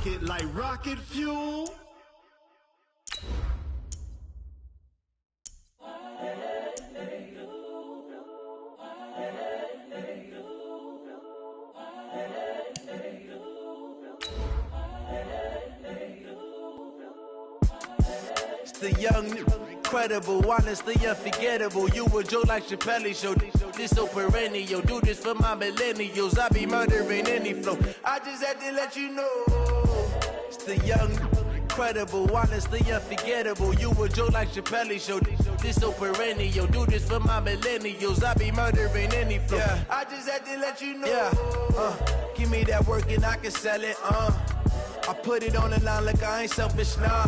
it like rocket fuel. The young, incredible, honestly unforgettable. You a Joe like Chappelle show. This so perennial. Do this for my millennials. I be murdering any flow. I just had to let you know. It's the young, incredible, honestly unforgettable. You a Joe like Chappelle show. This so perennial. Do this for my millennials. I be murdering any flow. Yeah. I just had to let you know. Yeah. Give me that work and I can sell it. I put it on the line like I ain't selfish, nah.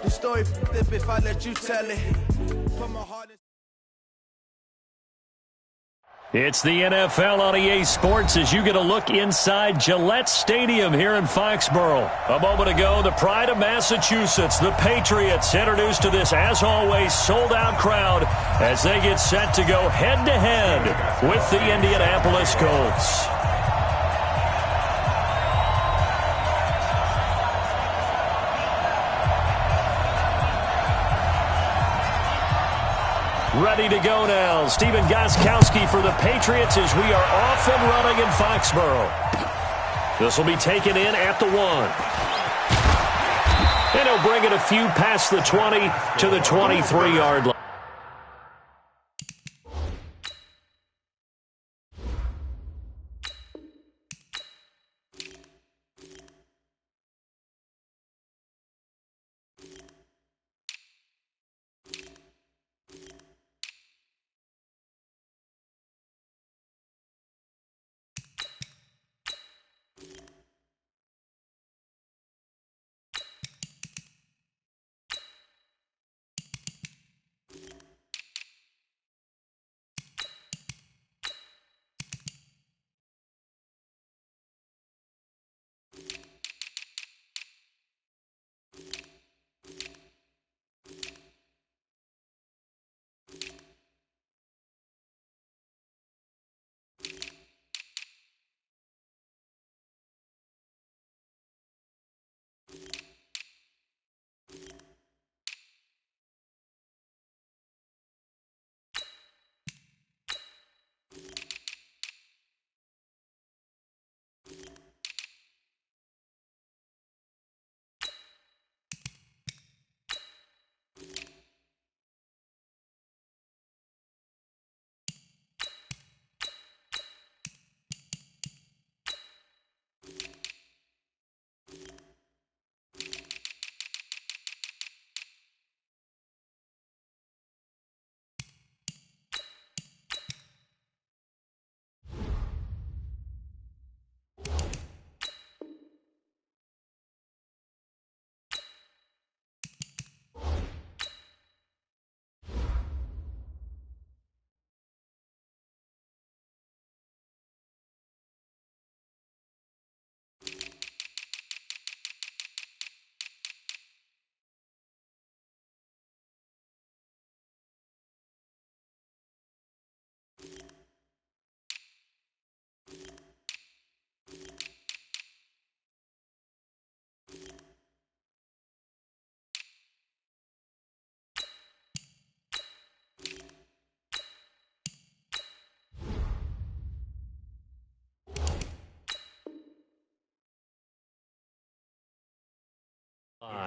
The story flip if I let you tell it. Put my heart in. It's the NFL on EA Sports as you get a look inside Gillette Stadium here in Foxborough. A moment ago, the pride of Massachusetts, the Patriots, introduced to this, as always, sold-out crowd as they get set to go head-to-head with the Indianapolis Colts. Ready to go now. Stephen Gostkowski for the Patriots as we are off and running in Foxborough. This will be taken in at the 1. And he'll bring it a few past the 20 to the 23-yard line.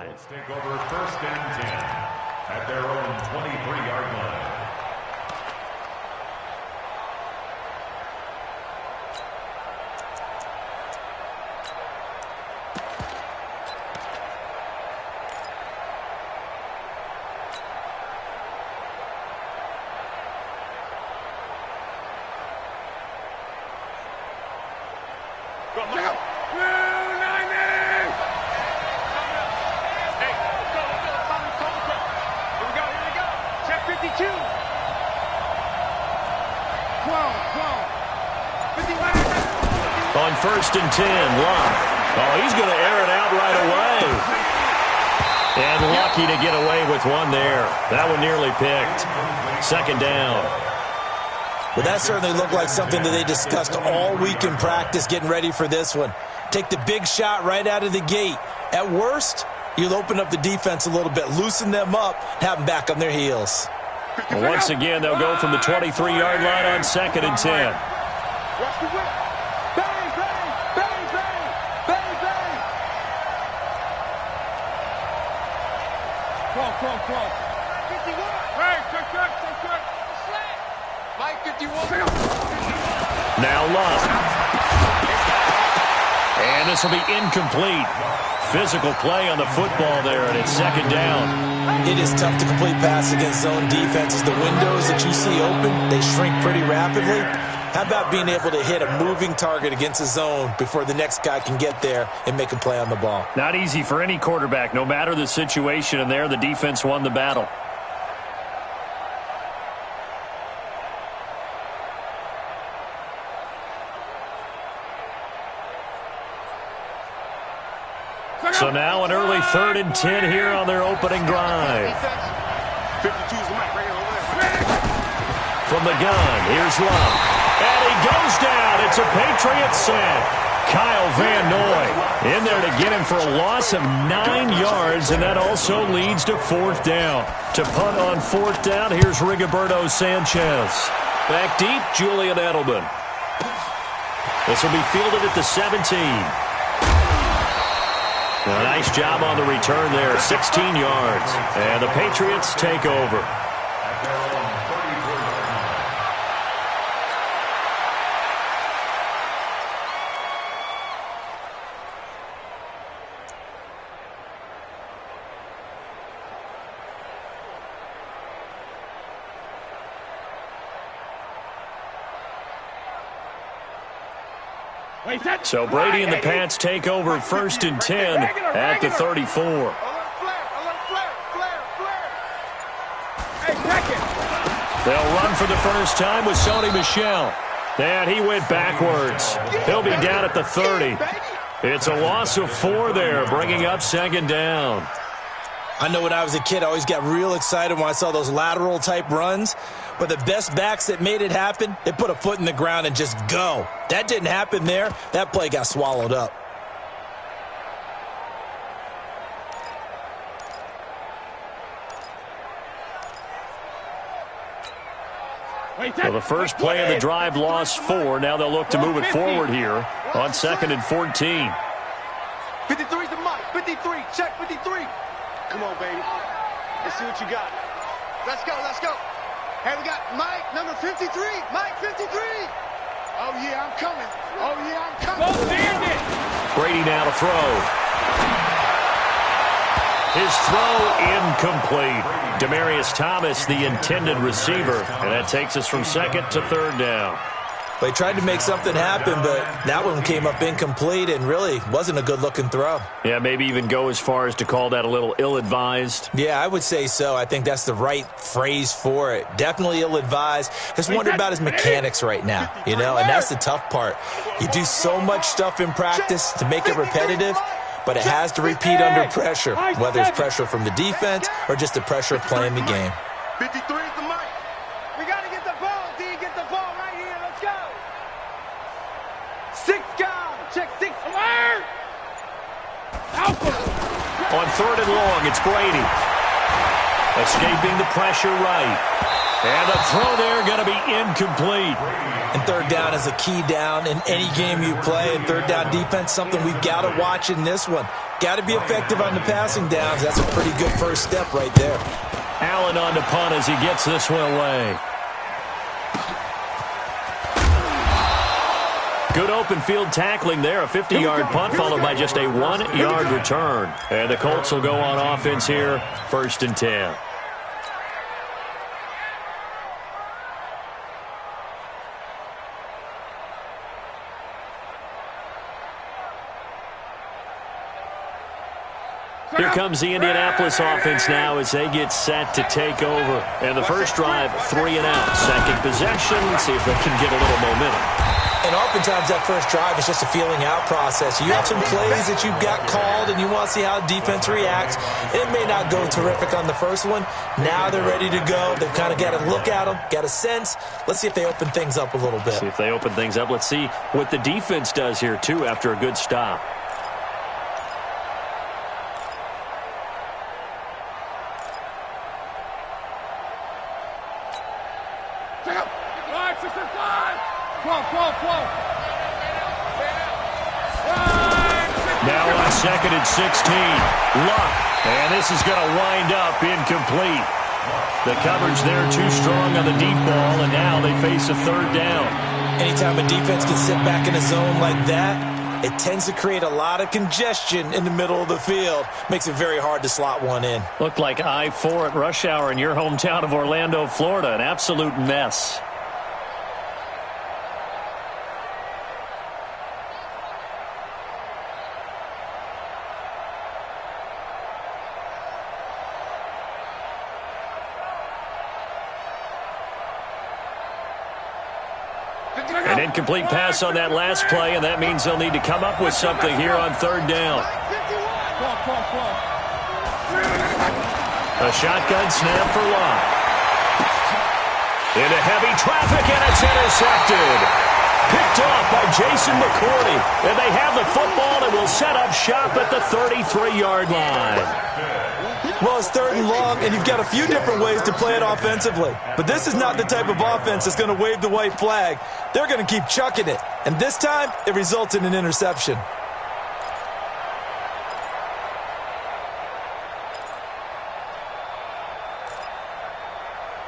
Let's take over 1st and 10 at their own 23-yard line. On 1st and 10, Locke. Oh, he's going to air it out right away. And lucky to get away with one there. That one nearly picked. 2nd down. Well, that certainly looked like something that they discussed all week in practice getting ready for this one. Take the big shot right out of the gate. At worst, you'll open up the defense a little bit, loosen them up, have them back on their heels. Well, once again, they'll go from the 23-yard line on 2nd and 10. Now Love. And this will be incomplete. Physical play on the football there, and it's 2nd down. It is tough to complete pass against zone defenses. The windows that you see open, they shrink pretty rapidly. How about being able to hit a moving target against a zone before the next guy can get there and make a play on the ball? Not easy for any quarterback, no matter the situation, and there the defense won the battle. So now an early 3rd and 10 here on their opening drive. From the gun, here's Love. And he goes down. It's a Patriot sack. Kyle Van Noy in there to get him for a loss of 9 yards, and that also leads to 4th down. To punt on 4th down, here's Rigoberto Sanchez. Back deep, Julian Edelman. This will be fielded at the 17. A nice job on the return there, 16 yards. And the Patriots take over. So Brady and the Pats take over 1st and 10 at the 34. They'll run for the first time with Sony Michel. And he went backwards. He'll be down at the 30. It's a loss of 4 there, bringing up 2nd down. I know when I was a kid, I always got real excited when I saw those lateral-type runs. But the best backs that made it happen, they put a foot in the ground and just go. That didn't happen there. That play got swallowed up. Well, the first play of the drive lost 4. Now they'll look to move it forward here on 2nd and 14. 53's the mark. 53. Check 53. Come on, baby. Let's see what you got. Let's go. Let's go. Hey, we got Mike, number 53. Mike, 53. Oh, yeah, I'm coming. Oh, yeah, I'm coming. Go Bandit. Brady now to throw. His throw incomplete. Demaryius Thomas, the intended receiver. And that takes us from 2nd to 3rd down. They tried to make something happen, but that one came up incomplete and really wasn't a good-looking throw. Yeah, maybe even go as far as to call that a little ill-advised. Yeah, I would say so. I think that's the right phrase for it. Definitely ill-advised. Just wonder about his mechanics right now, you know, and that's the tough part. You do so much stuff in practice to make it repetitive, but it has to repeat under pressure, whether it's pressure from the defense or just the pressure of playing the game. 53 is the mic. We got to get the ball, D. Get the ball right here. Let's go. 6 gone. Check 6. Alert. On 3rd and long, it's Brady. Escaping the pressure right. And the throw there going to be incomplete. And 3rd down is a key down in any game you play. And 3rd down defense, something we've got to watch in this one. Got to be effective on the passing downs. That's a pretty good first step right there. Allen on the punt as he gets this one away. Good open field tackling there. A 50-yard punt followed by just a 1-yard return. And the Colts will go on offense here, 1st and 10. Here comes the Indianapolis offense now as they get set to take over. And the first drive, 3 and out. Second possession. Let's see if they can get a little momentum. And oftentimes that first drive is just a feeling out process. You have some plays that you've got called and you want to see how defense reacts. It may not go terrific on the first one. Now they're ready to go. They've kind of got to look at them, got a sense. Let's see if they open things up a little bit. See if they open things up. Let's see what the defense does here, too, after a good stop. Now on 2nd and 16. Luck. And this is going to wind up incomplete. The coverage there too strong on the deep ball, and now they face a 3rd down. Anytime a defense can sit back in a zone like that, it tends to create a lot of congestion in the middle of the field. Makes it very hard to slot one in. Looked like I-4 at rush hour in your hometown of Orlando, Florida. An absolute mess. An incomplete pass on that last play, and that means they'll need to come up with something here on 3rd down. A shotgun snap for Luck. Into heavy traffic, and it's intercepted. Picked off by Jason McCourty. And they have the football and will set up shop at the 33-yard line. Well, it's 3rd and long, and you've got a few different ways to play it offensively. But this is not the type of offense that's going to wave the white flag. They're going to keep chucking it. And this time, it results in an interception.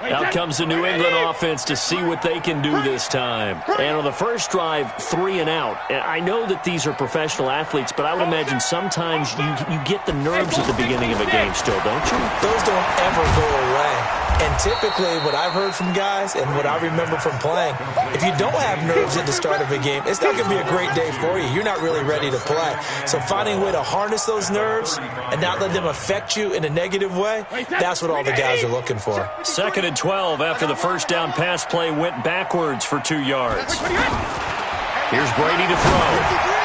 Out comes the New England offense to see what they can do this time. And on the first drive, 3 and out. And I know that these are professional athletes, but I would imagine sometimes you get the nerves at the beginning of a game still, don't you? Those don't ever go away. And typically what I've heard from guys and what I remember from playing, if you don't have nerves at the start of a game, it's not going to be a great day for you. You're not really ready to play. So finding a way to harness those nerves and not let them affect you in a negative way, that's what all the guys are looking for. 2nd and 12 after the first down pass play went backwards for 2 yards. Here's Brady to throw.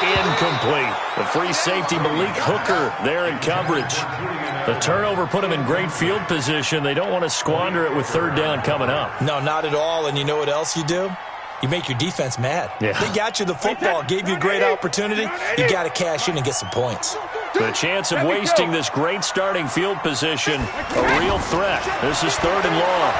Incomplete. The free safety, Malik Hooker, there in coverage. The turnover put him in great field position. They don't want to squander it with 3rd down coming up. No, not at all. And you know what else you do? You make your defense mad. Yeah. They got you the football, gave you a great opportunity. You got to cash in and get some points. The chance of wasting this great starting field position, a real threat. This is 3rd and long.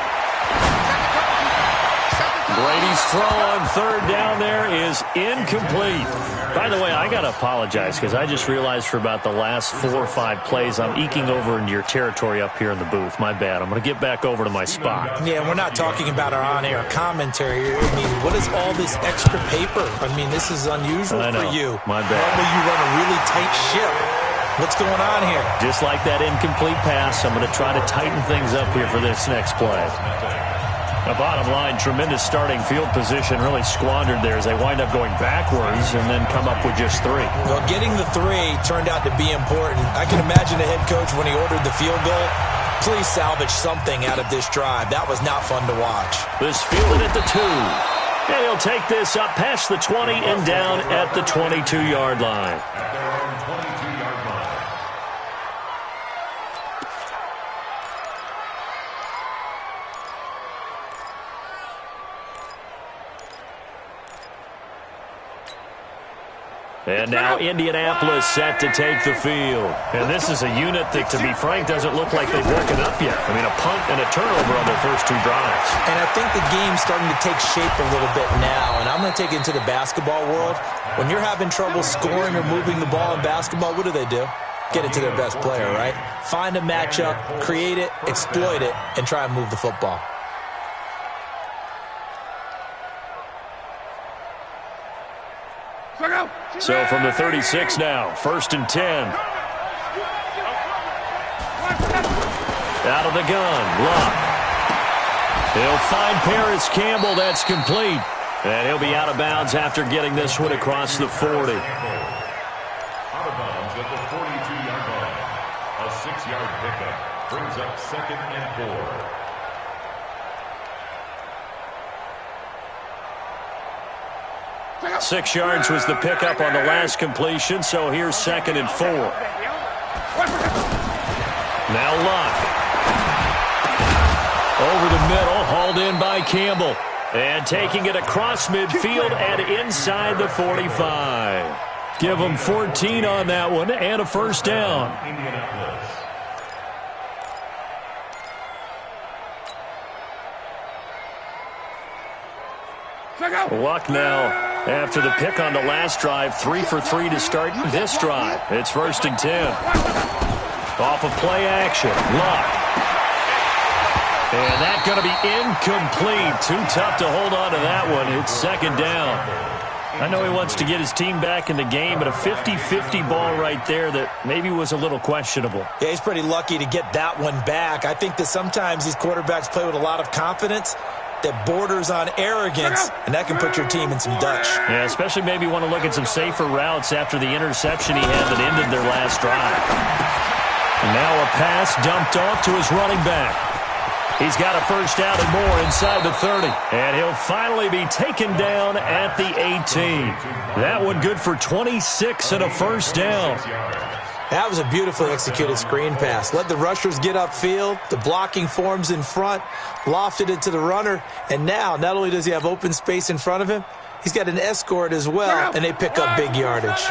Brady's throw on 3rd down there is incomplete. By the way, I got to apologize because I just realized for about the last 4 or 5 plays I'm eking over into your territory up here in the booth. My bad. I'm going to get back over to my spot. Yeah, we're not talking about our on-air commentary. I mean, what is all this extra paper? I mean, this is unusual for you. My bad. Normally you run a really tight ship. What's going on here? Just like that incomplete pass, I'm going to try to tighten things up here for this next play. The bottom line, tremendous starting field position, really squandered there as they wind up going backwards and then come up with just 3. Well, getting the 3 turned out to be important. I can imagine the head coach when he ordered the field goal. Please salvage something out of this drive. That was not fun to watch. This fielded at the 2. And he'll take this up past the 20 and down at the 22-yard line. And now Indianapolis set to take the field. And this is a unit that, to be frank, doesn't look like they've woken up yet. I mean, a punt and a turnover on their first 2 drives. And I think the game's starting to take shape a little bit now. And I'm going to take it into the basketball world. When you're having trouble scoring or moving the ball in basketball, what do? Get it to their best player, right? Find a matchup, create it, exploit it, and try and move the football. So from the 36 now, 1st and 10. Out of the gun, Luck. He'll find Paris Campbell. That's complete. And he'll be out of bounds after getting this one across the 40. Out of bounds at the 42-yard line. A 6-yard pickup brings up 2nd and 4. 6 yards was the pickup on the last completion, so here's 2nd and 4. Now Luck. Over the middle, hauled in by Campbell. And taking it across midfield and inside the 45. Give them 14 on that one and a first down. Luck now, after the pick on the last drive, 3 for 3 to start this drive. It's 1st and 10. Off of play action, Luck. And that's going to be incomplete. Too tough to hold on to that one. It's 2nd down. I know he wants to get his team back in the game, but a 50-50 ball right there that maybe was a little questionable. Yeah, he's pretty lucky to get that one back. I think that sometimes these quarterbacks play with a lot of confidence that borders on arrogance, and that can put your team in some Dutch. Yeah, especially maybe want to look at some safer routes after the interception he had that ended their last drive. And now a pass dumped off to his running back. He's got a first down and more inside the 30. And he'll finally be taken down at the 18. That one good for 26 and a first down. That was a beautifully executed screen pass. Let the rushers get upfield. The blocking forms in front. Lofted it to the runner. And now, not only does he have open space in front of him, he's got an escort as well, and they pick up big yardage.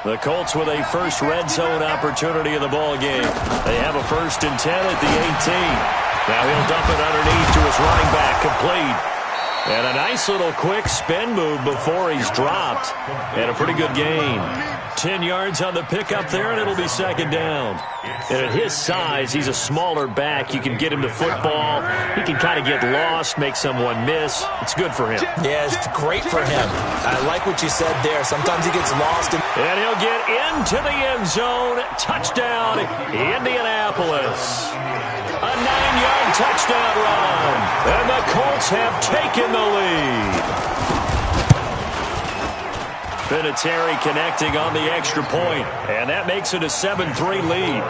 The Colts with a first red zone opportunity in the ball game. They have a 1st and 10 at the 18. Now he'll dump it underneath to his running back, complete. And a nice little quick spin move before he's dropped. And a pretty good gain. 10 yards on the pickup there, and it'll be 2nd down. And at his size, he's a smaller back. You can get him to football. He can kind of get lost, make someone miss. It's good for him. Yeah, it's great for him. I like what you said there. Sometimes he gets lost. And he'll get into the end zone. Touchdown, Indianapolis. A 9-yard touchdown run. And the Colts have taken the lead. Vinatieri connecting on the extra point, and that makes it a 7-3 lead.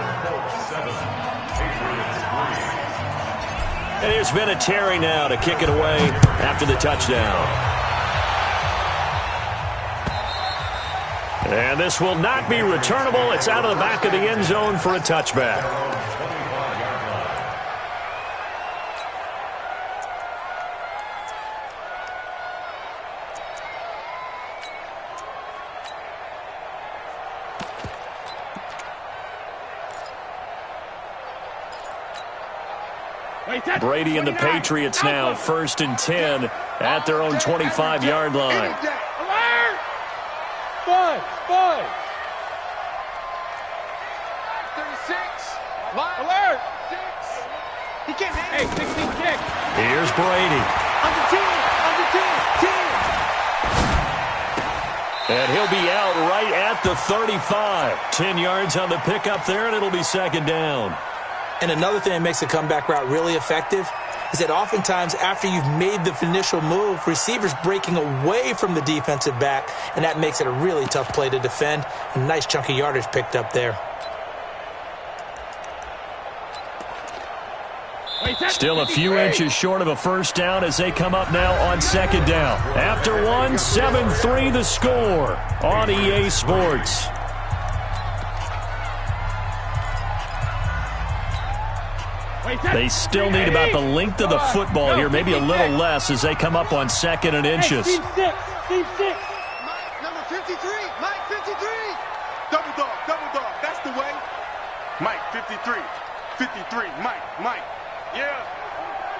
And here's Vinatieri now to kick it away after the touchdown. And this will not be returnable. It's out of the back of the end zone for a touchback. Brady and the Patriots now 1st and 10 at their own 25-yard line. Alert! 5. 36. Alert! 6. He can't hang. Hey, 16 kick. Here's Brady. Under 10. And he'll be out right at the 35. 10 yards on the pickup there, and it'll be 2nd down. And another thing that makes the comeback route really effective is that oftentimes after you've made the initial move, receivers breaking away from the defensive back, and that makes it a really tough play to defend. A nice chunk of yardage picked up there. Still a few inches short of a first down as they come up now on 2nd down. After one, 7-3 the score on EA Sports. They still need about the length of the football here, maybe a little less as they come up on 2nd and inches. Team 6. Mike, number 53. Mike, 53. Double dog. That's the way. Mike, 53. 53. Mike. Yeah.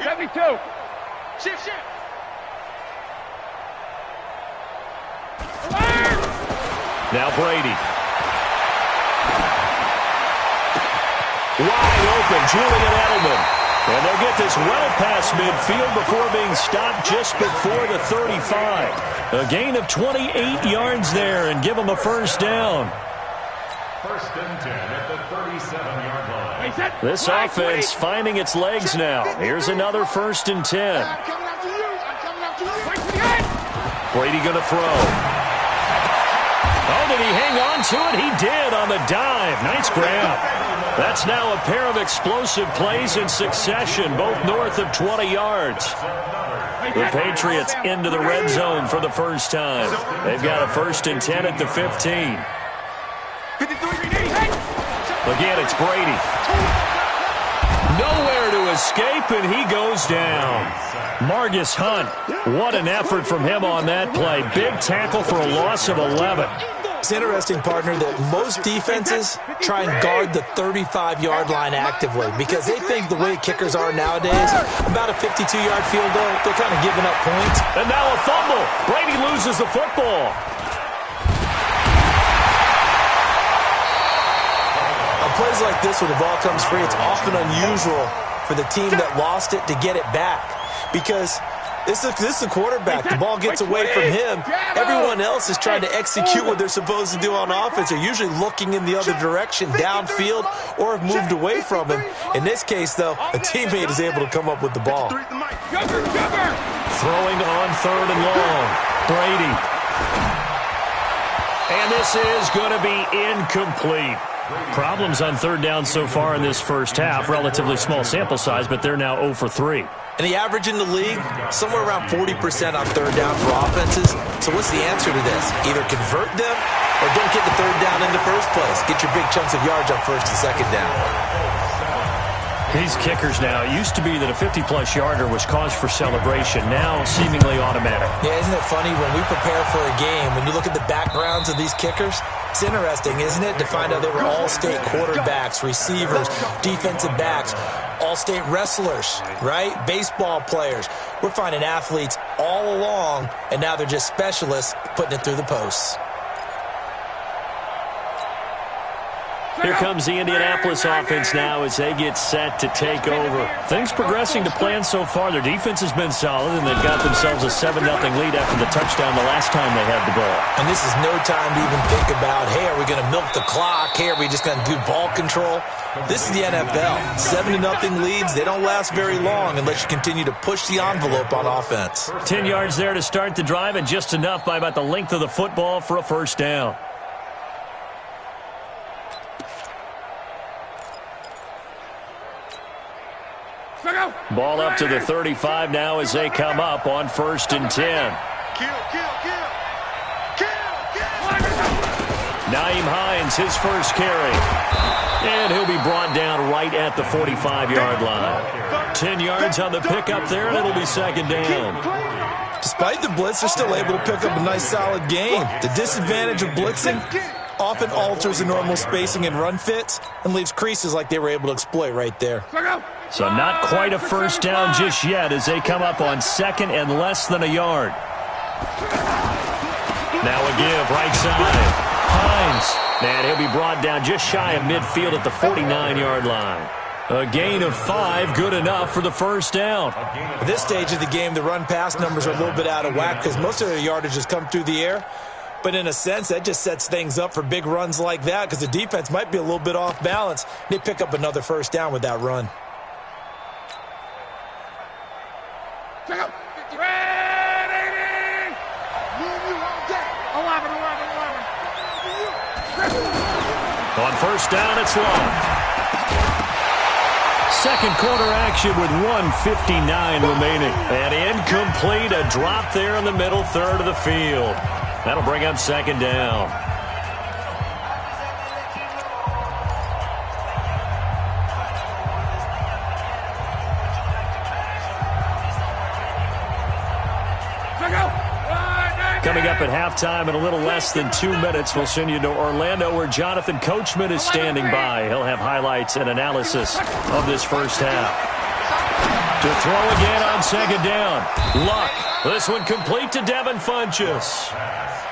72. Shift. Alert! Now Brady. Wide open, Julian Edelman. And they'll get this well past midfield before being stopped just before the 35. A gain of 28 yards there and give them a first down. 1st and 10 at the 37-yard line. This offense finding its legs now. Here's another 1st and 10. I'm coming after you. Brady going to throw. Oh, did he hang on to it? He did on the dive. Nice grab. That's now a pair of explosive plays in succession, both north of 20 yards. The Patriots into the red zone for the first time. They've got a 1st and 10 at the 15. Again, it's Brady. Nowhere to escape, and he goes down. Margus Hunt, what an effort from him on that play. Big tackle for a loss of 11. It's interesting, partner, that most defenses try and guard the 35-yard line actively because they think the way kickers are nowadays, about a 52-yard field goal, they're kind of giving up points. And now a fumble. Brady loses the football. On plays like this where the ball comes free, it's often unusual for the team that lost it to get it back because this is the quarterback. The ball gets away from him. Everyone else is trying to execute what they're supposed to do on offense. They're usually looking in the other direction, downfield, or have moved away from him. In this case, though, a teammate is able to come up with the ball. Throwing on 3rd and long. Brady. And this is going to be incomplete. Problems on 3rd down so far in this first half. Relatively small sample size, but they're now 0 for 3. And the average in the league, somewhere around 40% on 3rd down for offenses. So what's the answer to this? Either convert them or don't get the 3rd down in the first place. Get your big chunks of yards on 1st and 2nd down. These kickers now, it used to be that a 50-plus yarder was cause for celebration. Now seemingly automatic. Yeah, isn't it funny when we prepare for a game, when you look at the backgrounds of these kickers, it's interesting, isn't it, to find out they were all-state quarterbacks, receivers, defensive backs, all-state wrestlers, right? Baseball players. We're finding athletes all along, and now they're just specialists putting it through the posts. Here comes the Indianapolis offense now as they get set to take over. Things progressing to plan so far. Their defense has been solid, and they've got themselves a 7-0 lead after the touchdown the last time they had the ball. And this is no time to even think about, hey, are we going to milk the clock? Hey, are we just going to do ball control? This is the NFL. 7-0 leads, they don't last very long unless you continue to push the envelope on offense. 10 yards there to start the drive, and just enough by about the length of the football for a 1st down. Ball up to the 35 now as they come up on 1st and 10. Nyheim Hines, his first carry. And he'll be brought down right at the 45-yard line. 10 yards on the pickup there, and it'll be 2nd down. Despite the blitz, they're still able to pick up a nice, solid gain. The disadvantage of blitzing often alters the normal spacing and run fits and leaves creases like they were able to exploit right there. So not quite a 1st down just yet as they come up on 2nd and less than a yard. Now a give, right side. Hines, and he'll be brought down just shy of midfield at the 49-yard line. A gain of 5, good enough for the 1st down. At this stage of the game, the run-pass numbers are a little bit out of whack because most of their yardage has come through the air. But in a sense, that just sets things up for big runs like that because the defense might be a little bit off balance. They pick up another 1st down with that run. On 1st down, it's long. 2nd quarter action with 1:59 remaining. And incomplete, a drop there in the middle 3rd of the field. That'll bring up 2nd down. Coming up at halftime in a little less than 2 minutes, we'll send you to Orlando where Jonathan Coachman is standing by. He'll have highlights and analysis of this first half. To throw again on 2nd down. Luck. This one complete to Devin Funchess.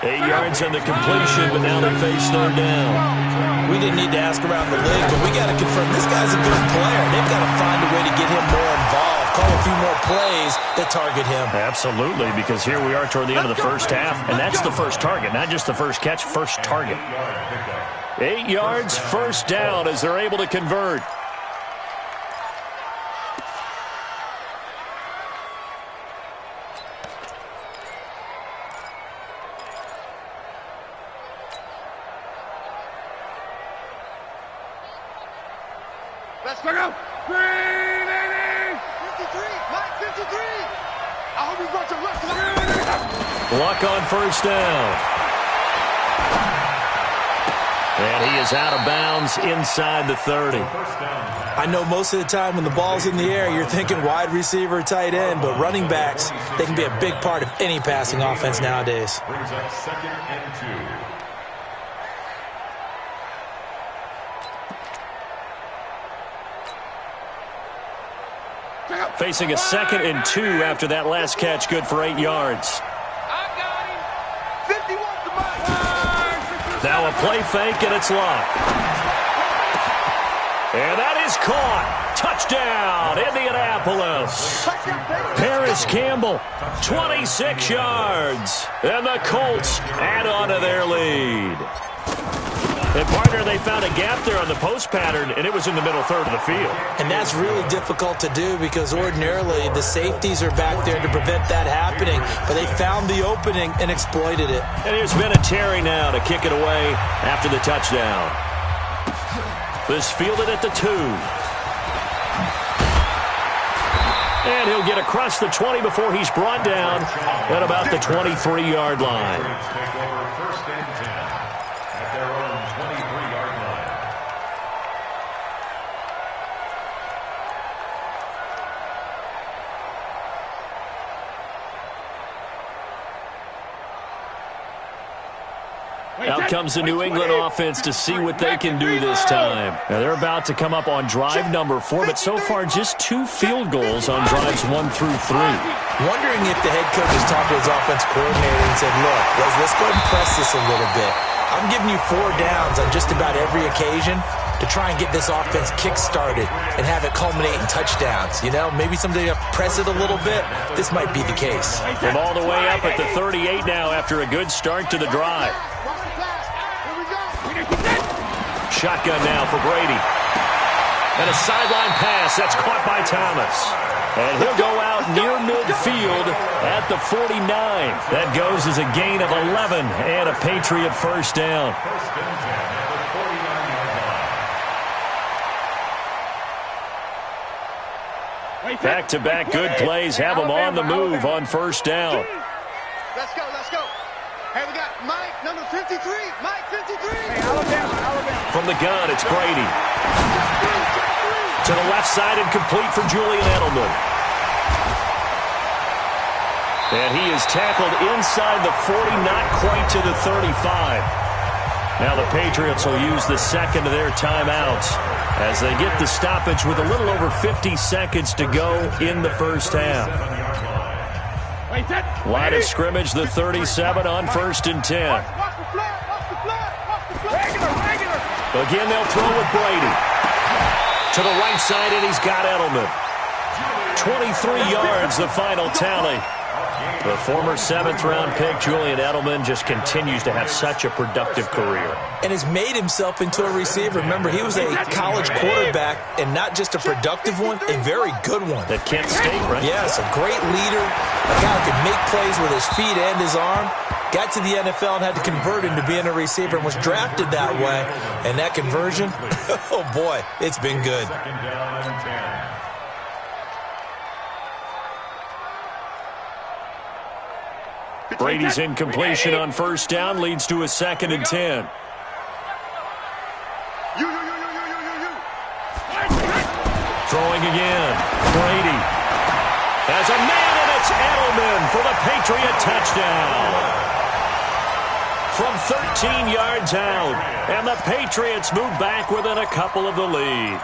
8 yards on the completion, but now they face 3rd down. We didn't need to ask around the league, but we got to confirm this guy's a good player. They've got to find a way to get him more involved. Call a few more plays that target him. Absolutely, because here we are toward the end of the first half, and that's the first target, not just the first catch, first target. 8 yards, 1st down as they're able to convert. Let's go. 53, Mike, 53. Luck on first down. And he is out of bounds inside the 30. I know most of the time when the ball's in the air, you're thinking wide receiver, tight end, but running backs, they can be a big part of any passing offense nowadays. Brings up 2nd and 2. Facing a 2nd and 2 after that last catch, good for 8 yards. Now a play fake, and it's locked. And that is caught. Touchdown, Indianapolis. Paris Campbell, 26 yards. And the Colts add on to their lead. And, partner, they found a gap there on the post pattern, and it was in the middle third of the field. And that's really difficult to do because ordinarily the safeties are back there to prevent that happening. But they found the opening and exploited it. And here's Vinatieri now to kick it away after the touchdown. This fielded at the 2. And he'll get across the 20 before he's brought down at about the 23-yard line. Take over 1st and 10 at their own 23-yard line. Out comes the New England offense to see what they can do this time. Now they're about to come up on drive number 4, but so far just 2 field goals on drives 1 through 3. Wondering if the head coach has talked to his offense coordinator and said, look, let's go ahead and press this a little bit. I'm giving you 4 downs on just about every occasion to try and get this offense kick-started and have it culminate in touchdowns. You know, maybe someday you have to press it a little bit. This might be the case. From all the way up at the 38 now after a good start to the drive. Shotgun now for Brady. And a sideline pass. That's caught by Thomas. And he'll go out near midfield at the 49. That goes as a gain of 11 and a Patriot first down. 1st and 10 at the 49-yard line. Back-to-back good plays have them on the move on first down. Let's go, let's go. Hey, we got Mike, number 53. Mike, 53. Hey, Alabama. From the gun, it's Brady. To the left side and complete for Julian Edelman. And he is tackled inside the 40, not quite to the 35. Now the Patriots will use the second of their timeouts as they get the stoppage with a little over 50 seconds to go in the first half. Line of scrimmage, the 37 on 1st and 10. Again, they'll throw with Brady. To the right side, and he's got Edelman. 23 yards, the final tally. The former 7th-round pick, Julian Edelman, just continues to have such a productive career. And has made himself into a receiver. Remember, he was a college quarterback, and not just a productive one, a very good one. At Kent State, right? Yes, a great leader, a guy who could make plays with his feet and his arm. Got to the NFL and had to convert into being a receiver and was drafted that way. And that conversion, oh boy, it's been good. 2nd down and 10. Brady's incompletion on first down leads to a 2nd and 10. Throwing again. Brady has a man, and it's Edelman for the Patriot touchdown. From 13 yards out, and the Patriots move back within a couple of the lead.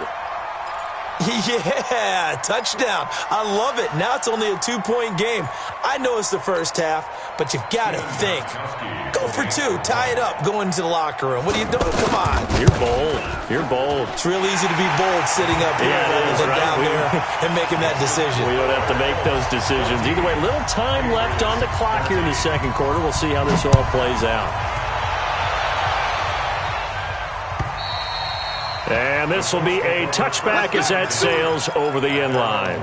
Yeah, touchdown. I love it. Now it's only a 2-point game. I know it's the first half, but you've got to think. Go for 2. Tie it up. Go into the locker room. What are you doing? Come on. You're bold. You're bold. It's real easy to be bold sitting up here rather than down there and making that decision. We don't have to make those decisions. Either way, little time left on the clock here in the second quarter. We'll see how this all plays out. And this will be a touchback as that sails over the end line.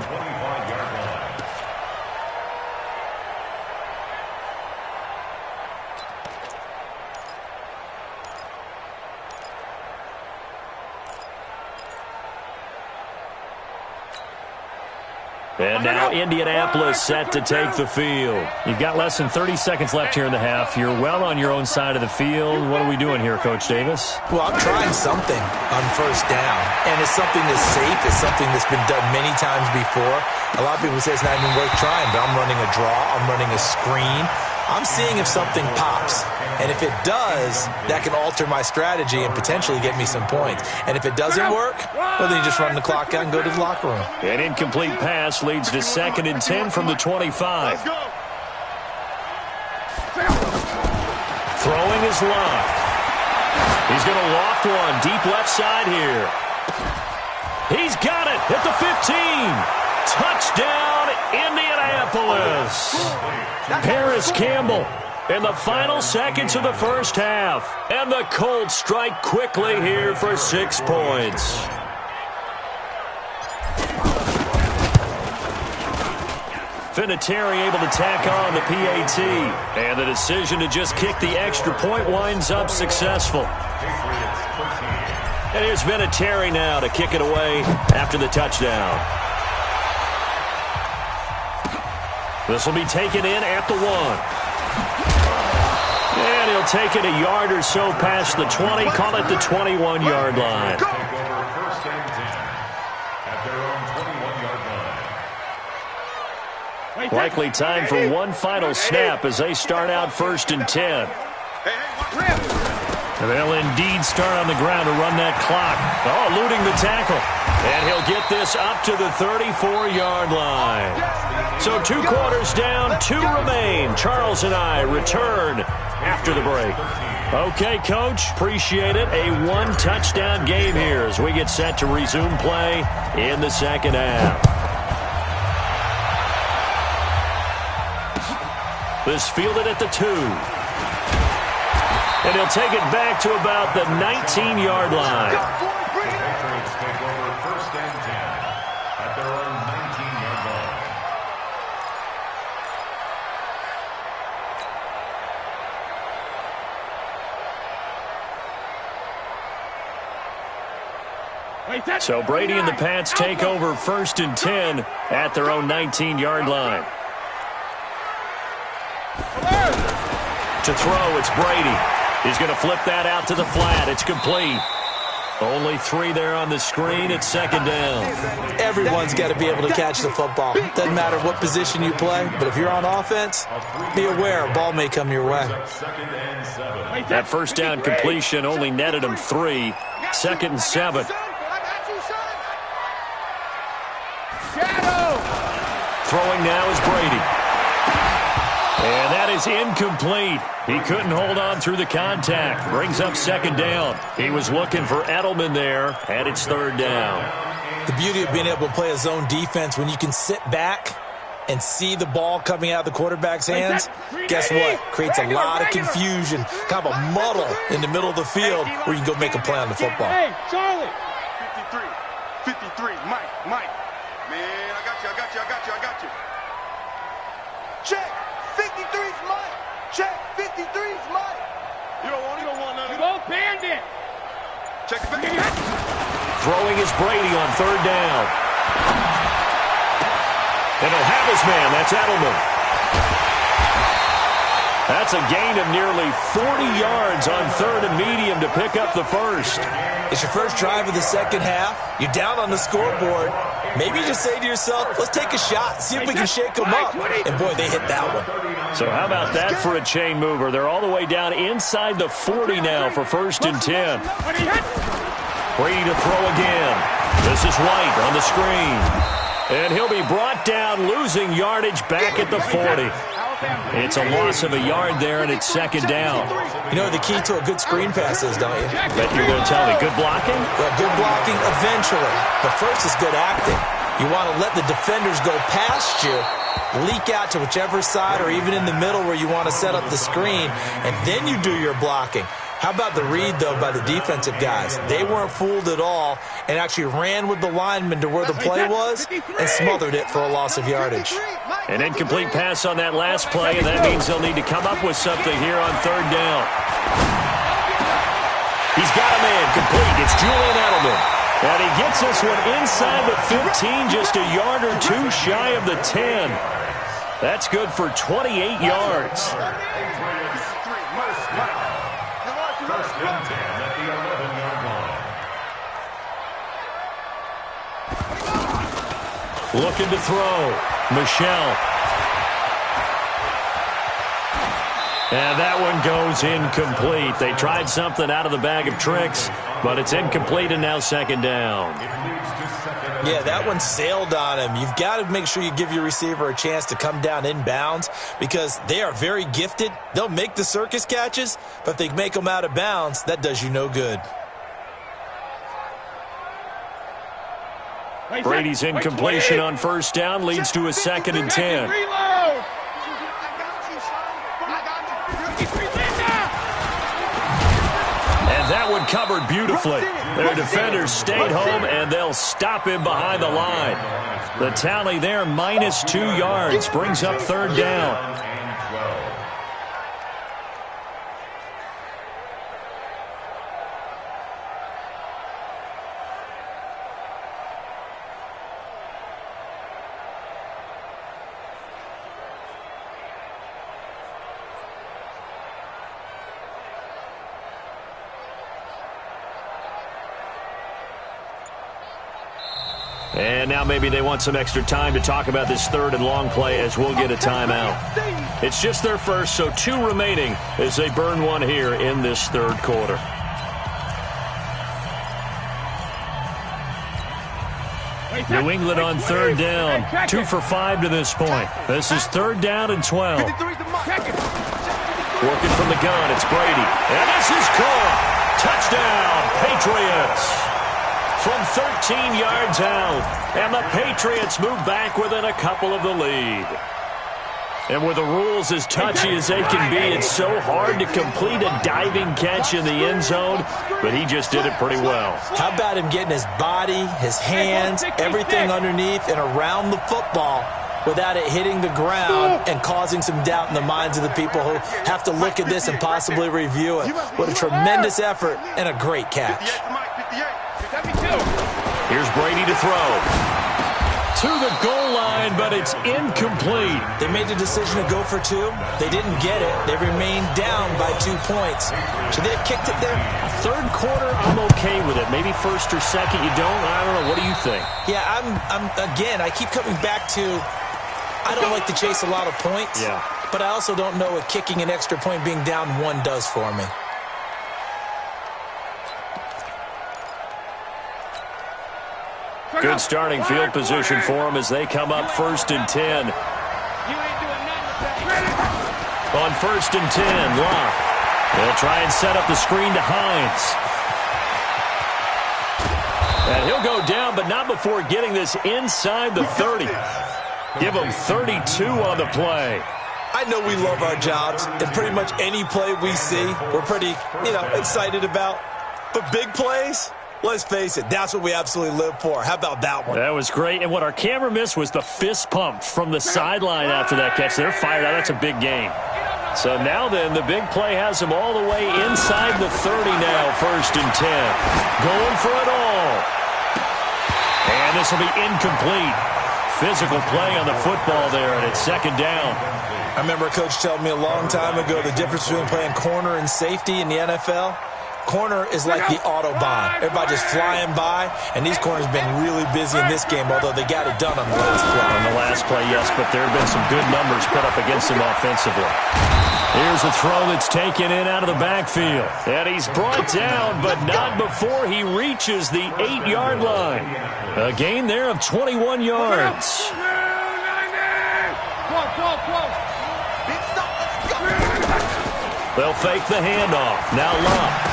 And now Indianapolis set to take the field. You've got less than 30 seconds left here in the half. You're well on your own side of the field. What are we doing here, Coach Davis? Well, I'm trying something on first down, and it's something that's safe. It's something that's been done many times before. A lot of people say it's not even worth trying, but I'm running a draw. I'm running a screen. I'm seeing if something pops. And if it does, that can alter my strategy and potentially get me some points. And if it doesn't work, well, then you just run the clock out and go to the locker room. An incomplete pass leads to 2nd and 10 from the 25. Throwing is locked. He's going to loft one deep left side here. He's got it at the 15. Touchdown, Indianapolis. Paris Campbell in the final seconds of the first half. And the Colts strike quickly here for 6 points. Vinatieri able to tack on the PAT. And the decision to just kick the extra point winds up successful. And here's Vinatieri now to kick it away after the touchdown. This will be taken in at the 1. And he'll take it a yard or so past the 20, call it the 21-yard line. Likely time for one final snap as they start out 1st and 10. They'll indeed start on the ground to run that clock. Oh, eluding the tackle. And he'll get this up to the 34-yard line. So 2 quarters down, 2 remain. Charles and I return after the break. Okay, Coach, appreciate it. A 1-touchdown game here as we get set to resume play in the second half. This fielded at the 2. And he'll take it back to about the 19-yard line. Patriots take over 1st and 10 at their own 19-yard line. So Brady and the Pats take over 1st and 10 at their own 19-yard line. To throw, it's Brady. He's going to flip that out to the flat. It's complete. Only 3 there on the screen. It's 2nd down. Everyone's got to be able to catch the football. Doesn't matter what position you play, but if you're on offense, be aware a ball may come your way. That 1st down completion only netted him 3. 2nd and 7. Throwing now is Brady. And that is incomplete. He couldn't hold on through the contact. Brings up 2nd down. He was looking for Edelman there, and it's 3rd down. The beauty of being able to play a zone defense when you can sit back and see the ball coming out of the quarterback's hands, guess what? Creates a lot of confusion, kind of a muddle in the middle of the field where you can go make a play on the football. Hey, Charlie! 53, Mike. Man, I got you. Check! 53's Mike! Check! 53's Mike! You don't want none of it. Go Bandit! Check it back. Throwing is Brady on 3rd down. And he'll have his man. That's Edelman. That's a gain of nearly 40 yards on 3rd and medium to pick up the 1st. It's your first drive of the second half. You're down on the scoreboard. Maybe you just say to yourself, let's take a shot, see if we can shake them up. And, boy, they hit that one. So how about that for a chain mover? They're all the way down inside the 40 now for 1st and 10. Brady to throw again. This is White on the screen. And he'll be brought down, losing yardage back at the 40. It's a loss of a yard there, and it's 2nd down. You know what the key to a good screen pass is, don't you? Bet you're going to tell me good blocking? Well, good blocking eventually. But first is good acting. You want to let the defenders go past you, leak out to whichever side or even in the middle where you want to set up the screen, and then you do your blocking. How about the read, though, by the defensive guys? They weren't fooled at all and actually ran with the lineman to where the play was and smothered it for a loss of yardage. An incomplete pass on that last play, and that means they'll need to come up with something here on 3rd down. He's got a man complete. It's Julian Edelman. And he gets this one inside the 15, just a yard or two shy of the 10. That's good for 28 yards. First and 10 at the 11-yard line. Looking to throw. Michelle. And that one goes incomplete. They tried something out of the bag of tricks, but it's incomplete and now second down. Yeah, that one sailed on him. You've got to make sure you give your receiver a chance to come down inbounds because they are very gifted. They'll make the circus catches, but if they make them out of bounds, that does you no good. Brady's incompletion on first down leads to a second and 10. And that one covered beautifully. Their defenders stayed home, and they'll stop him behind the line. The tally there, minus 2 yards, brings up third down. And now maybe they want some extra time to talk about this third and long play as we'll get a timeout. It's just their first, so 2 remaining as they burn one here in this third quarter. New England on third down. 2 for 5 to this point. This is third down and 12. Working from the gun, it's Brady. And this is caught. Touchdown, Patriots. From 13 yards out, and the Patriots move back within a couple of the lead. And with the rules as touchy as they can be, it's so hard to complete a diving catch in the end zone, but he just did it pretty well. How about him getting his body, his hands, everything underneath and around the football without it hitting the ground and causing some doubt in the minds of the people who have to look at this and possibly review it. What a tremendous effort and a great catch. Here's Brady to throw. To the goal line, but it's incomplete. They made the decision to go for 2. They didn't get it. They remained down by 2 points. Should they have kicked it there? Third quarter, I'm okay with it. Maybe first or second, you don't? I don't know. What do you think? Yeah, again, I keep coming back to I don't like to chase a lot of points. Yeah. But I also don't know what kicking an extra point being down 1 does for me. Good starting field position for them as they come up first and 10. On first and 10, Locke. They'll try and set up the screen to Hines. And he'll go down, but not before getting this inside the 30. Give him 32 on the play. I know we love our jobs, and pretty much any play we see, we're pretty, excited about. But big plays, let's face it, that's what we absolutely live for. How about that one? That was great. And what our camera missed was the fist pump from the sideline after that catch. They're fired out. That's a big game. So now then, the big play has them all the way inside the 30 now, first and 10. Going for it all. And this will be incomplete. Physical play on the football there, and it's second down. I remember a coach telling me a long time ago the difference between playing corner and safety in the NFL. Corner is like the Autobahn. Everybody just flying by, and these corners have been really busy in this game, although they got it done on the last play. On the last play, yes, but there have been some good numbers put up against them offensively. Here's a throw that's taken in out of the backfield. And he's brought down, but not before he reaches the 8-yard line. A gain there of 21 yards. They'll fake the handoff. Now Locke.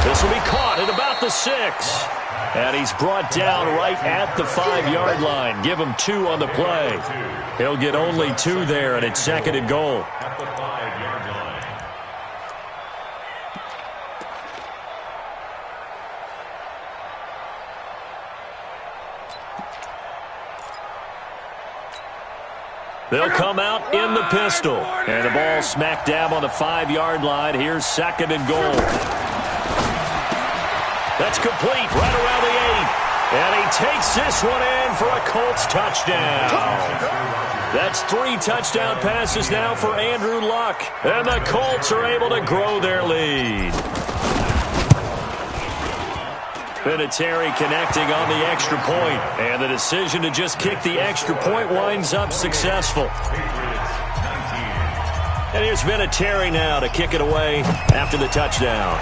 This will be caught at about the 6. And he's brought down right at the 5-yard line. Give him 2 on the play. He'll get only 2 there, and it's second and goal. At the 5-yard line. They'll come out in the pistol. And the ball smack dab on the 5-yard line. Here's second and goal. That's complete right around the And he takes this one in for a Colts touchdown. That's 3 touchdown passes now for Andrew Luck. And the Colts are able to grow their lead. Vinatieri connecting on the extra point. And the decision to just kick the extra point winds up successful. And here's Vinatieri now to kick it away after the touchdown.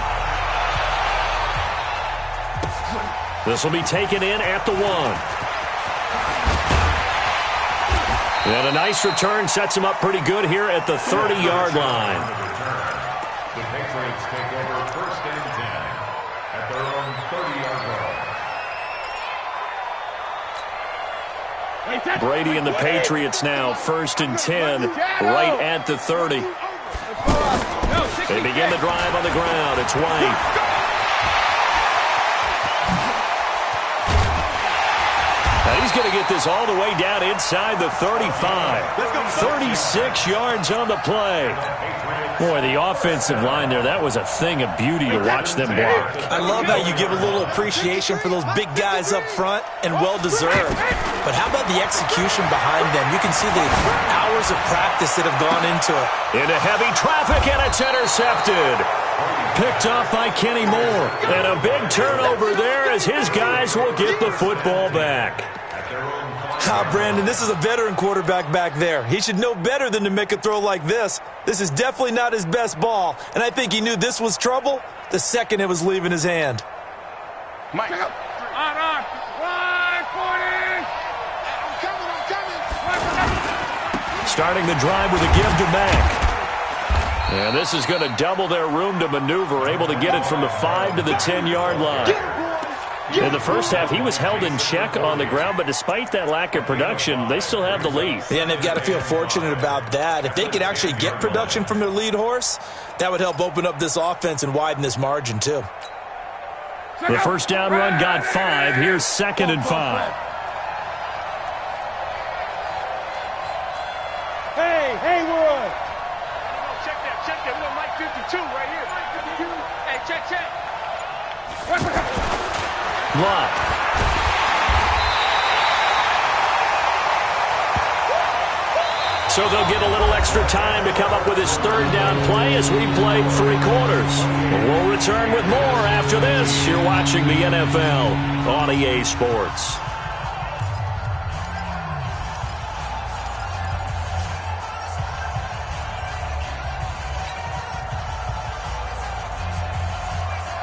This will be taken in at the 1. And a nice return sets him up pretty good here at the 30-yard line. The Patriots take over 1st and 10 at their own 30-yard line. Brady and the Patriots now 1st and 10 right at the 30. They begin the drive on the ground. It's White. Now he's going to get this all the way down inside the 35. 36 yards on the play. Boy, the offensive line there, that was a thing of beauty to watch them block. I love how you give a little appreciation for those big guys up front, and well-deserved. But how about the execution behind them? You can see the hours of practice that have gone into it. Into heavy traffic, and it's intercepted. Picked up by Kenny Moore. And a big turnover there as his guys will get the football back. Brandon, this is a veteran quarterback back there. He should know better than to make a throw like this. This is definitely not his best ball, and I think he knew this was trouble the second it was leaving his hand. Mike. On. 140. Starting the drive with a give to Mack. And this is going to double their room to maneuver, able to get it from the 5 to the 10-yard line. In the first half, he was held in check on the ground, but despite that lack of production, they still have the lead. Yeah, and they've got to feel fortunate about that. If they could actually get production from their lead horse, that would help open up this offense and widen this margin, too. The first down run got 5. Here's 2nd and 5. Hey, Haywood. Check that. We got Mike 52 right here. Hey, check. Block. So they'll get a little extra time to come up with his 3rd down play as we played 3 quarters. We'll return with more after this. You're watching the NFL on EA Sports.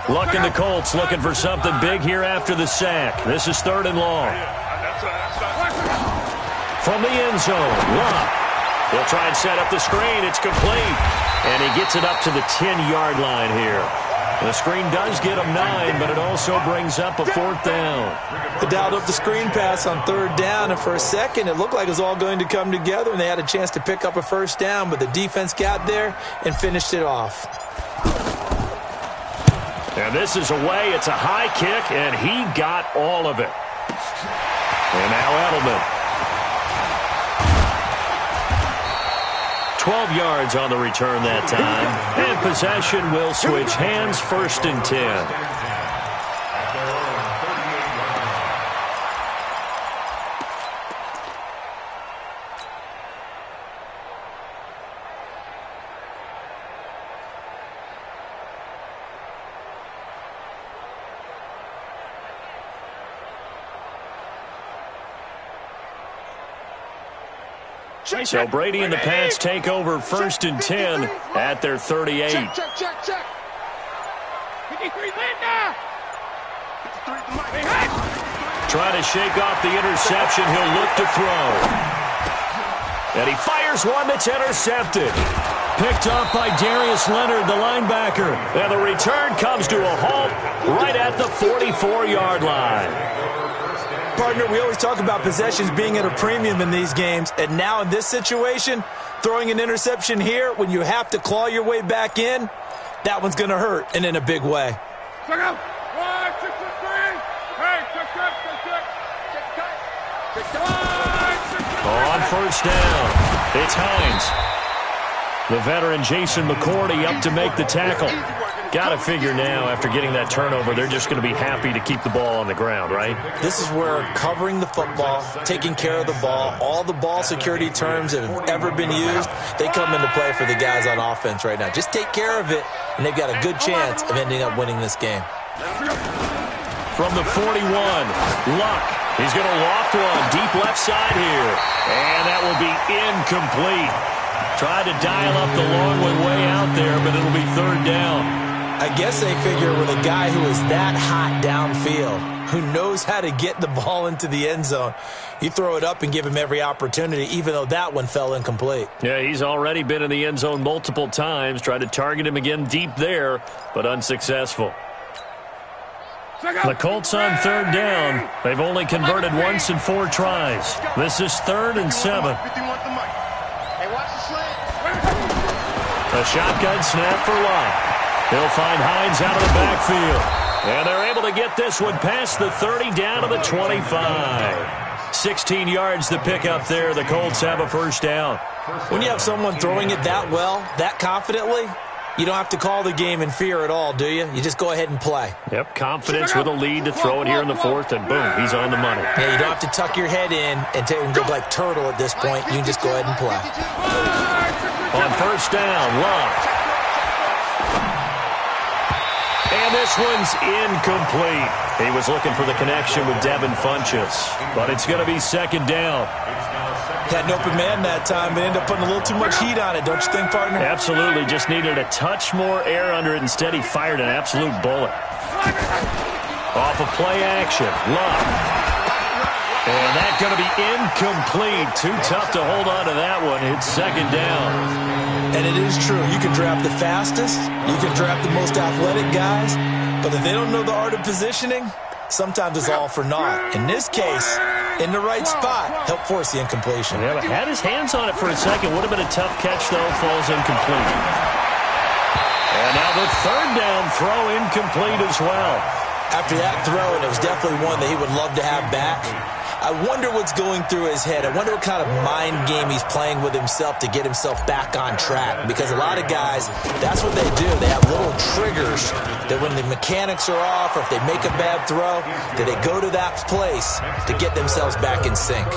Luck and the Colts looking for something big here after the sack. This is 3rd and long. From the end zone, Luck. He'll try and set up the screen. It's complete. And he gets it up to the 10-yard line here. The screen does get him 9, but it also brings up a 4th down. They dialed up the screen pass on 3rd down, and for a second it looked like it was all going to come together, and they had a chance to pick up a 1st down, but the defense got there and finished it off. And this is away. It's a high kick, and he got all of it. And now Edelman. 12 yards on the return that time. And possession will switch hands, 1st and 10. So Brady and the Pats take over 1st and 10 at their 38. Check. 53 Linda. Trying to shake off the interception. He'll look to throw. And he fires one that's intercepted. Picked up by Darius Leonard, the linebacker. And the return comes to a halt right at the 44-yard line. Partner, we always talk about possessions being at a premium in these games, and now in this situation, throwing an interception here when you have to claw your way back in, that one's going to hurt, and in a big way. On 1st down, it's Hines. The veteran Jason McCourty up to make the tackle. Got to figure now, after getting that turnover, they're just going to be happy to keep the ball on the ground, right? This is where covering the football, taking care of the ball, all the ball security terms that have ever been used, they come into play for the guys on offense right now. Just take care of it, and they've got a good chance of ending up winning this game. From the 41, Luck. He's going to loft one deep left side here. And that will be incomplete. Tried to dial up the long one way out there, but it'll be third down. I guess they figure with a guy who is that hot downfield, who knows how to get the ball into the end zone, you throw it up and give him every opportunity, even though that one fell incomplete. Yeah, he's already been in the end zone multiple times. Tried to target him again deep there, but unsuccessful. The Colts on third down. They've only converted once in 4 tries. This is 3rd and 7. A shotgun snap for Luck. He'll find Hines out of the backfield. And they're able to get this one past the 30 down to the 25. 16 yards to pick up there. The Colts have a first down. When you have someone throwing it that well, that confidently, you don't have to call the game in fear at all, do you? You just go ahead and play. Yep, confidence with a lead to throw it here in the 4th, and boom, he's on the money. Yeah, you don't have to tuck your head in and look like turtle at this point. You can just go ahead and play. On first down, Luck. And this one's incomplete. He was looking for the connection with Devin Funchess, but it's going to be second down. Had an open man that time, but ended up putting a little too much heat on it, don't you think, partner? Absolutely. Just needed a touch more air under it. Instead, he fired an absolute bullet. Off of play action, Luck. And that's going to be incomplete. Too tough to hold on to that one. It's second down. And it is true. You can draft the fastest. You can draft the most athletic guys. But if they don't know the art of positioning, sometimes it's all for naught. In this case, in the right spot, help force the incompletion. Yeah, but had his hands on it for a second. Would have been a tough catch, though. Falls incomplete. And now the third down throw incomplete as well. After that throw, and it was definitely one that he would love to have back, I wonder what's going through his head. I wonder what kind of mind game he's playing with himself to get himself back on track. Because a lot of guys, that's what they do. They have little triggers that when the mechanics are off or if they make a bad throw, that they go to that place to get themselves back in sync.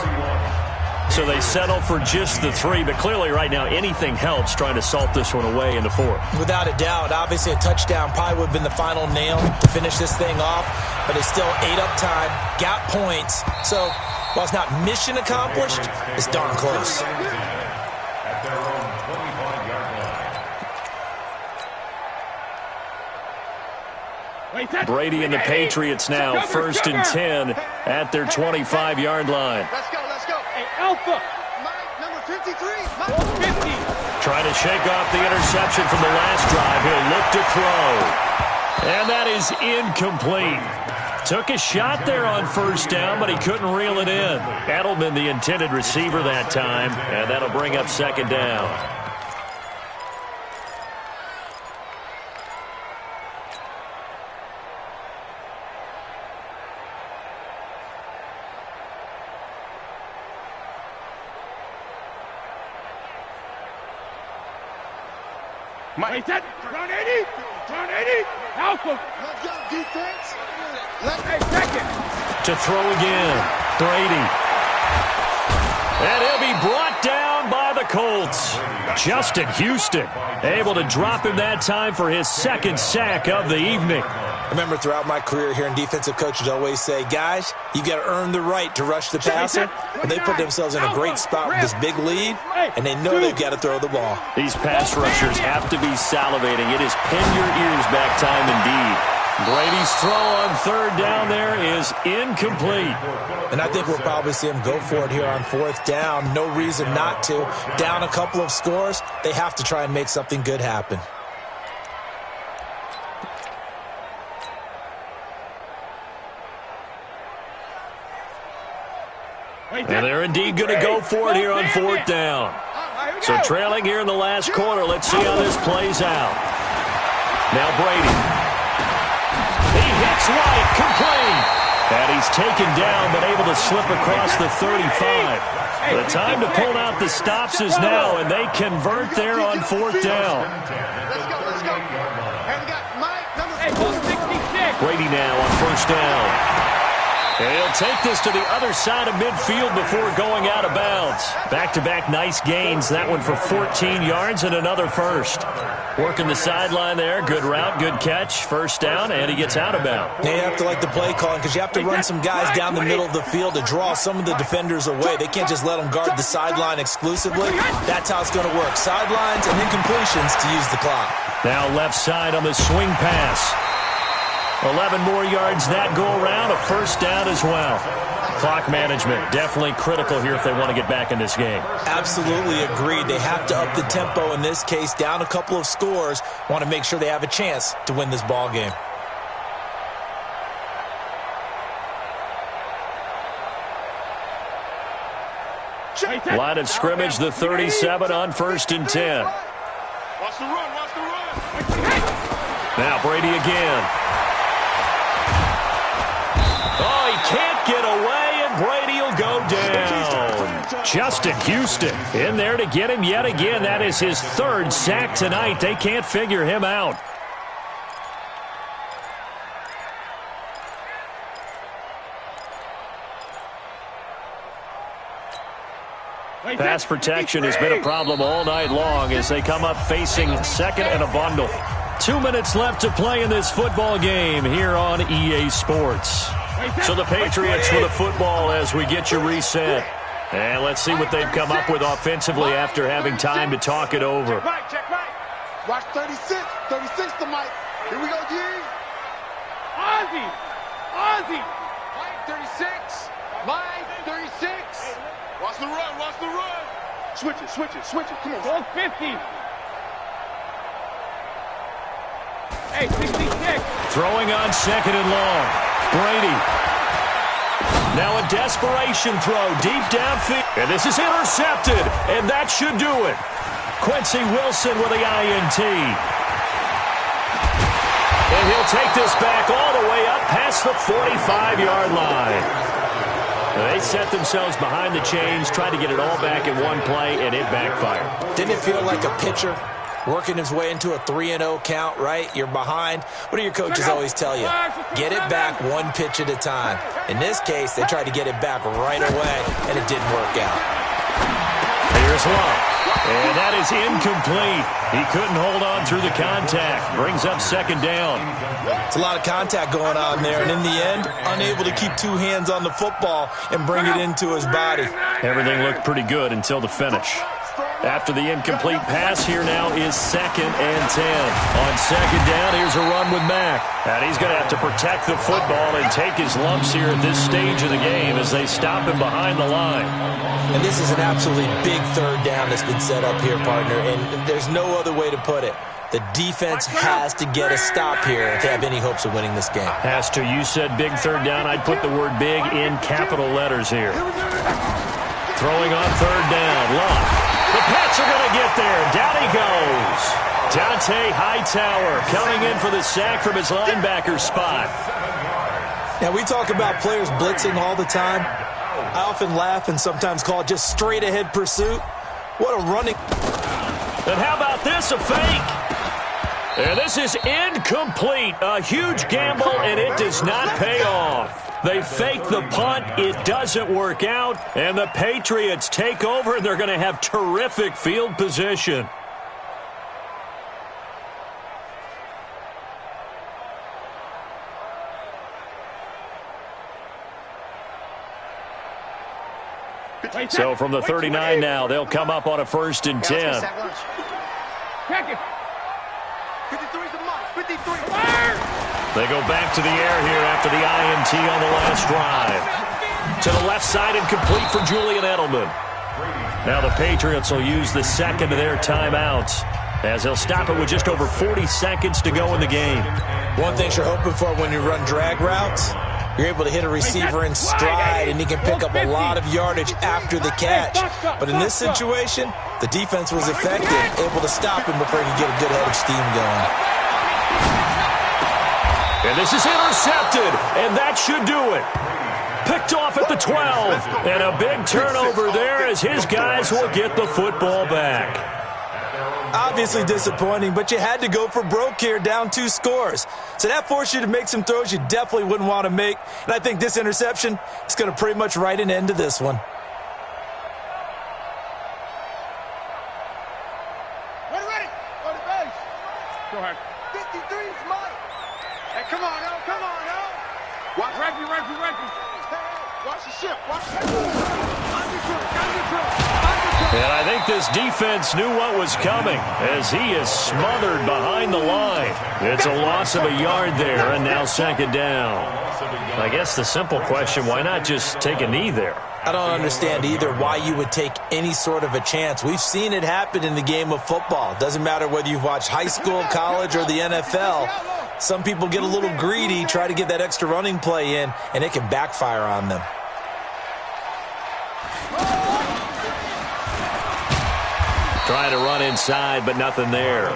So they settle for just the 3, but clearly right now anything helps trying to salt this one away in the 4th. Without a doubt. Obviously a touchdown probably would have been the final nail to finish this thing off, but it's still 8 up time, got points. So while it's not mission accomplished, it's darn close. At their own 25-yard line. Brady and the Patriots now 1st and 10 at their 25-yard line. Let's go, let's go. Hey, Alpha. Mike, number 53. Mike. 50. Trying to shake off the interception from the last drive. He'll look to throw. And that is incomplete. Took a shot there on first down, but he couldn't reel it in. Edelman, the intended receiver that time, and that'll bring up second down. Mike, turn 80, turn 80, Alpha. Let's go, defense. Let's second. To throw again, Brady. And he'll be brought down by the Colts. Justin Houston able to drop him that time for his 2nd sack of the evening. I remember throughout my career here in defensive coaches always say, guys, you got to earn the right to rush the passer. But they put themselves in a great spot with this big lead, and they know they've got to throw the ball. These pass rushers have to be salivating. It is pin your ears back time indeed. Brady's throw on third down there is incomplete. And I think we'll probably see him go for it here on 4th down. No reason not to. Down a couple of scores, they have to try and make something good happen. And they're indeed going to go for it here on 4th down. So trailing here in the last quarter, let's see how this plays out. Now Brady. He hits right, complete. And he's taken down, but able to slip across the 35. The time to pull out the stops is now, and they convert there on 4th down. Let's go, let's go. And we got Mike. Brady now on first down. And he'll take this to the other side of midfield before going out of bounds. Back-to-back nice gains. That one for 14 yards and another first. Working the sideline there. Good route, good catch. First down, and he gets out of bounds. Yeah, you have to like the play calling because you have to run some guys down the middle of the field to draw some of the defenders away. They can't just let them guard the sideline exclusively. That's how it's going to work. Sidelines and incompletions to use the clock. Now left side on the swing pass. 11 more yards that go around, a first down as well. Clock management definitely critical here if they want to get back in this game. Absolutely agreed. They have to up the tempo in this case, down a couple of scores. Want to make sure they have a chance to win this ball game. Line of scrimmage, the 37 on first and 10. Watch the run, watch the run. Now Brady again. Oh, he can't get away, and Brady will go down. Justin Houston in there to get him yet again. That is his third sack tonight. They can't figure him out. Pass protection has been a problem all night long as they come up facing second and a bundle. 2 minutes left to play in this football game here on EA Sports. So the Patriots with a football as we get you reset. And let's see what they've come up with offensively after having time to talk it over. Check right. Watch 36. 36 to Mike. Here we go, G. Ozzy. Ozzy. Mike 36. Mike 36. Watch the run. Watch the run. Switch it. Switch it. Switch it. Come on. Go 50. Hey, 66. Throwing on second and long. Brady. Now a desperation throw deep downfield. And this is intercepted. And that should do it. Quincy Wilson with the INT. And he'll take this back all the way up past the 45-yard line. They set themselves behind the chains, tried to get it all back in one play, and it backfired. Didn't it feel like a pitcher working his way into a 3-0 count, right? You're behind. What do your coaches always tell you? Get it back one pitch at a time. In this case, they tried to get it back right away, and it didn't work out. Here's Love. And that is incomplete. He couldn't hold on through the contact. Brings up second down. It's a lot of contact going on there, and in the end, unable to keep two hands on the football and bring it into his body. Everything looked pretty good until the finish. After the incomplete pass, here now is second and 10. On second down, here's a run with Mack. And he's going to have to protect the football and take his lumps here at this stage of the game as they stop him behind the line. And this is an absolutely big third down that's been set up here, partner, and there's no other way to put it. The defense has to get a stop here if they have any hopes of winning this game. Has to. You said big third down. I'd put the word big in capital letters here. Throwing on third down. Love. The Pats are going to get there. Down he goes. Dante Hightower coming in for the sack from his linebacker spot. Now, we talk about players blitzing all the time. I often laugh and sometimes call it just straight-ahead pursuit. What a running... And how about this, a fake? And this is incomplete. A huge gamble, and it does not pay off. They fake the punt. It doesn't work out. And the Patriots take over, and they're going to have terrific field position. So from the 39 now, they'll come up on a first and 10. Check it. 53's the mark. 53. They go back to the air here after the INT on the last drive. To the left side and complete for Julian Edelman. Now the Patriots will use the second of their timeouts as they'll stop it with just over 40 seconds to go in the game. One thing you're hoping for when you run drag routes, you're able to hit a receiver in stride, and he can pick up a lot of yardage after the catch. But in this situation, the defense was effective, able to stop him before he could get a good head of steam going. And this is intercepted, and that should do it. Picked off at the 12, and a big turnover there as his guys will get the football back. Obviously disappointing, but you had to go for broke here, down 2 scores. So that forced you to make some throws you definitely wouldn't want to make. And I think this interception is going to pretty much write an end to this one. Ready. On the base. Go ahead. 53 is mine. Hey, come on, El. Come on, El. Watch. Reggie. Hey, watch the ship. Watch the Under. And I think this defense knew what was coming as he is smothered behind the line. It's a loss of a yard there, and now second down. I guess the simple question, why not just take a knee there? I don't understand either why you would take any sort of a chance. We've seen it happen in the game of football. Doesn't matter whether you've watched high school, college, or the NFL. Some people get a little greedy, try to get that extra running play in, and it can backfire on them. Trying to run inside, but nothing there.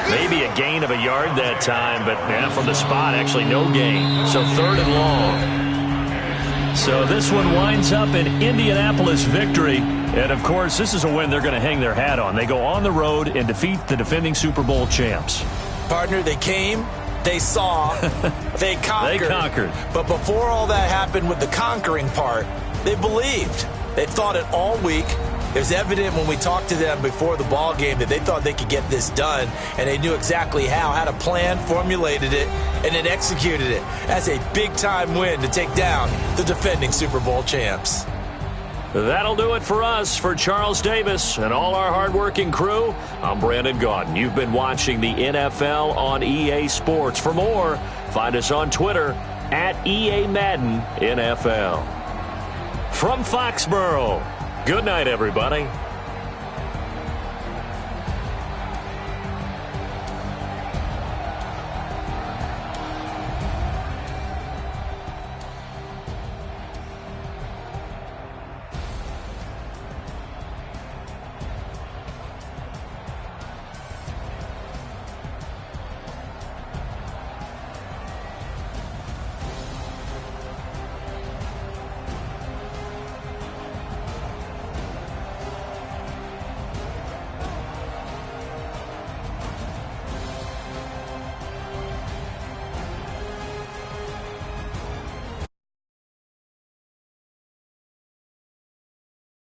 Maybe a gain of a yard that time, but from the spot, actually no gain. So 3rd and long. So this one winds up an Indianapolis victory. And, of course, this is a win they're going to hang their hat on. They go on the road and defeat the defending Super Bowl champs. Partner, they came, they saw, they conquered. They conquered. But before all that happened with the conquering part, they believed. They thought it all week. It was evident when we talked to them before the ball game that they thought they could get this done, and they knew exactly how, had a plan, formulated it, and then executed it. That's a big-time win to take down the defending Super Bowl champs. That'll do it for us. For Charles Davis and all our hardworking crew, I'm Brandon Gaudin. You've been watching the NFL on EA Sports. For more, find us on Twitter at EA Madden NFL. From Foxborough, good night, everybody.